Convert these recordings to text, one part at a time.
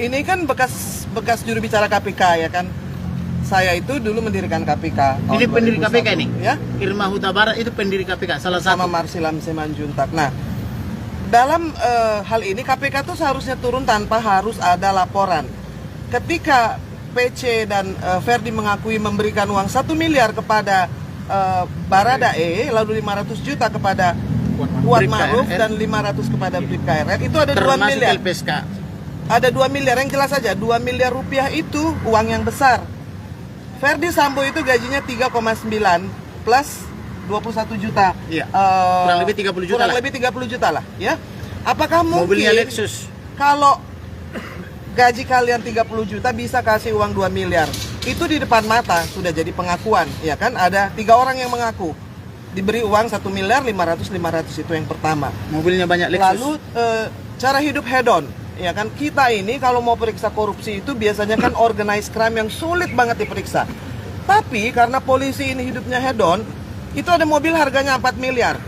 Ini kan bekas juru bicara KPK ya kan. Saya itu dulu mendirikan KPK. Ini pendiri KPK ini? Ya. Irma Huta Barat itu pendiri KPK, salah satu. Sama Marsilam Simanjuntak. Nah, dalam hal ini KPK tuh seharusnya turun tanpa harus ada laporan. Ketika PC dan Ferdi mengakui memberikan uang 1 miliar kepada Baradae, lalu 500 juta kepada Kuat Ma'ruf dan 500 kepada Brib KRR, itu ada 2 miliar. LPSK. Ada 2 miliar, yang jelas saja 2 miliar rupiah itu uang yang besar. Ferdi Sambo itu gajinya 3,9 plus 21 juta. Iya. Kurang lebih 30 juta kurang lah. lebih 30 juta lah, ya. Apakah mungkin Mobilnya Lexus. kalau gaji kalian 30 juta bisa kasih uang 2 miliar? Itu di depan mata sudah jadi pengakuan, ya kan? Ada 3 orang yang mengaku diberi uang 1 miliar 500 itu yang pertama. Mobilnya banyak Lexus. Lalu cara hidup hedon, ya kan, kita ini kalau mau periksa korupsi itu biasanya kan organized crime yang sulit banget diperiksa. Tapi karena polisi ini hidupnya hedon, itu ada mobil harganya 4 miliar.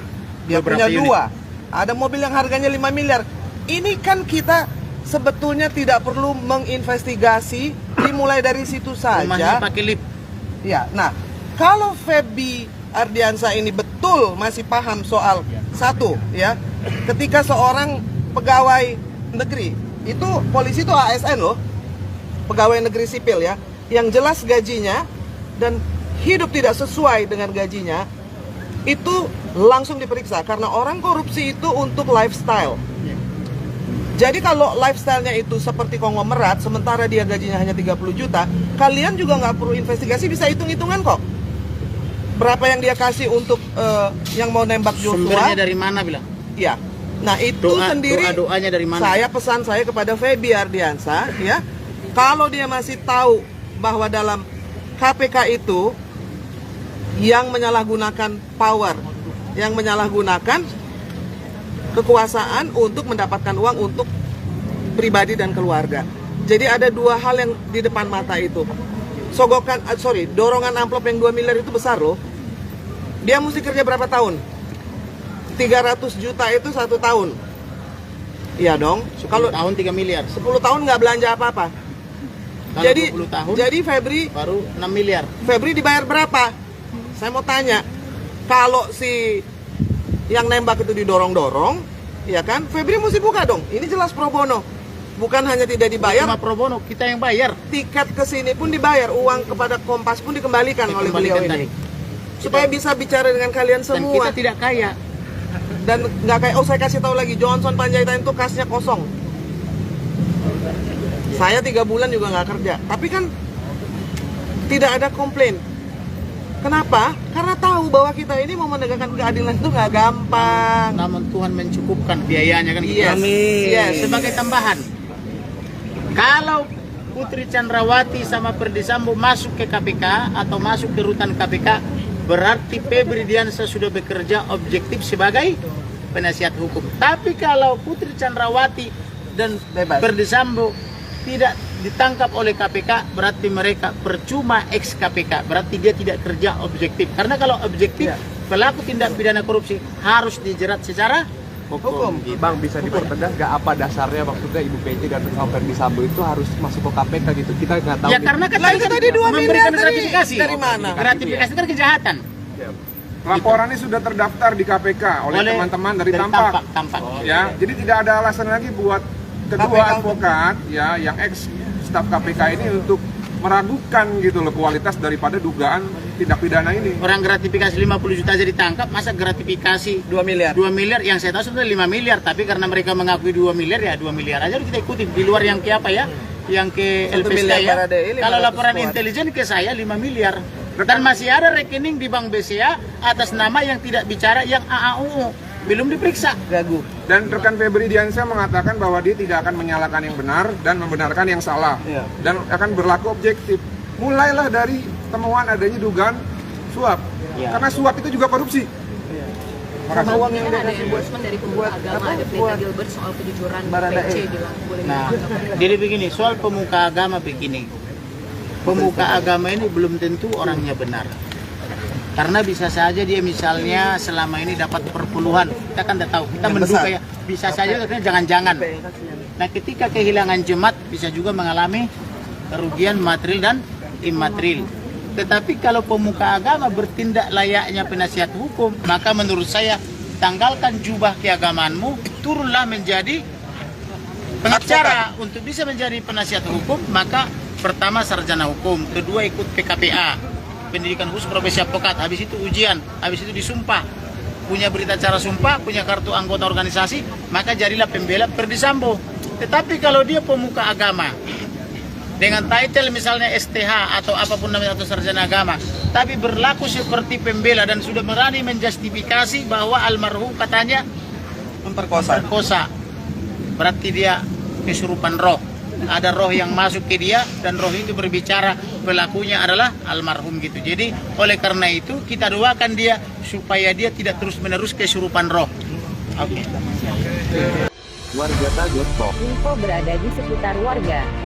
Dia punya 2. Ada mobil yang harganya 5 miliar. Ini kan kita sebetulnya tidak perlu menginvestigasi, dimulai dari situ saja. Rumahnya pakai lift. Ya, nah, kalau Feby Ardiansa ini betul masih paham soal satu, ya, ketika seorang pegawai negeri, itu polisi itu ASN loh, pegawai negeri sipil ya, yang jelas gajinya dan hidup tidak sesuai dengan gajinya, itu langsung diperiksa karena orang korupsi itu untuk lifestyle. Jadi kalau lifestyle-nya itu seperti konglomerat, sementara dia gajinya hanya 30 juta, kalian juga nggak perlu investigasi, bisa hitung-hitungan kok. Berapa yang dia kasih untuk yang mau nembak Joshua? Sumbernya dari mana bilang? Iya. Nah itu sendiri doanya dari mana? Pesan saya kepada Feby Ardiansa, ya, kalau dia masih tahu bahwa dalam KPK itu yang menyalahgunakan power, yang menyalahgunakan kekuasaan untuk mendapatkan uang untuk pribadi dan keluarga. Jadi ada 2 hal yang di depan mata itu. Dorongan amplop yang 2 miliar itu besar loh. Dia mesti kerja berapa tahun? 300 juta itu 1 tahun. Iya dong. Kalau tahun 3 miliar. 10 tahun nggak belanja apa-apa. Kalau Jadi 20 tahun, jadi Febri baru 6 miliar. Febri dibayar berapa? Saya mau tanya. Kalau si yang nembak itu didorong-dorong, ya kan? Febri mesti buka dong. Ini jelas pro bono. Bukan hanya tidak dibayar, cuma pro bono, kita yang bayar. Tiket ke sini pun dibayar, uang kepada Kompas pun dikembalikan oleh beliau ini. Supaya bisa bicara dengan kalian semua. Dan kita tidak kaya. Dan nggak kayak, saya kasih tahu lagi, Johnson Panjaitan itu kasnya kosong. Saya 3 bulan juga nggak kerja, tapi kan tidak ada komplain. Kenapa? Karena tahu bahwa kita ini mau menegakkan keadilan itu nggak gampang. Namun Tuhan mencukupkan biayanya kan. Yes. Amin. Yes. Sebagai tambahan, kalau Putri Chandrawati sama Ferdi Sambo masuk ke KPK atau masuk ke rutan KPK, berarti Febri Ardiansa sudah bekerja objektif sebagai penasihat hukum. Tapi kalau Putri Chandrawati dan Ferdi Sambo tidak ditangkap oleh KPK, berarti mereka percuma ex KPK, berarti dia tidak kerja objektif. Karena kalau objektif, pelaku tindak pidana korupsi harus dijerat secara hukum. Bang, bisa dipertegas gak apa dasarnya maksudnya Ibu Pece dan Ferdi Sambo itu harus masuk ke KPK gitu? Kita nggak tahu. Ya karena kan tadi 2 miliar memberikan gratifikasi. dari mana? Gratifikasi kan kejahatan. Laporannya sudah terdaftar di KPK oleh teman-teman dari Tampak. Ya, jadi tidak ada alasan lagi buat ketua advokat ya yang ex staf KPK ini untuk meragukan gitu loh kualitas daripada dugaan tindak pidana ini. Orang gratifikasi 50 juta aja ditangkap, masa gratifikasi 2 miliar? 2 miliar, yang saya tahu sebenarnya 5 miliar, tapi karena mereka mengakui 2 miliar, ya 2 miliar aja kita ikuti. Di luar yang ke apa ya? Yang ke LPSK ya. Kalau laporan intelijen ke saya 5 miliar. Dan masih ada rekening di Bank BCA atas nama yang tidak bicara, yang AAUU. Belum diperiksa. Gagu. Dan rekan Febri Ardiansa mengatakan bahwa dia tidak akan menyalahkan yang benar dan membenarkan yang salah. Dan akan berlaku objektif. Mulailah dari temuan adanya dugaan suap. Karena suap itu juga korupsi. Karena uang yang ada endorsement dari pemuka agama, ada Pelita Gilbert soal kejujuran PC bilang boleh. Nah, jadi begini, soal pemuka agama begini. Pemuka agama ini belum tentu orangnya benar. Karena bisa saja dia misalnya selama ini dapat perpuluhan. Kita kan tidak tahu, kita menduga ya. Bisa saja katanya jangan-jangan. Nah, ketika kehilangan jemaat bisa juga mengalami kerugian material dan imaterial. Tetapi kalau pemuka agama bertindak layaknya penasihat hukum, maka menurut saya tanggalkan jubah keagamanmu, turunlah menjadi pengacara. Untuk bisa menjadi penasihat hukum, maka pertama sarjana hukum, kedua ikut PKPA, pendidikan khusus profesi advokat, habis itu ujian, habis itu disumpah, punya berita acara sumpah, punya kartu anggota organisasi, maka jadilah pembela Ferdy Sambo. Tetapi kalau dia pemuka agama dengan title misalnya STH atau apapun namanya atau sarjana agama, tapi berlaku seperti pembela dan sudah berani menjustifikasi bahwa almarhum katanya memperkosa, berarti dia kesurupan roh. Ada roh yang masuk ke dia dan roh itu berbicara pelakunya adalah almarhum gitu. Jadi oleh karena itu kita doakan dia supaya dia tidak terus-menerus kesurupan roh. Oke. Warga Tagospo. Info berada di sekitar warga.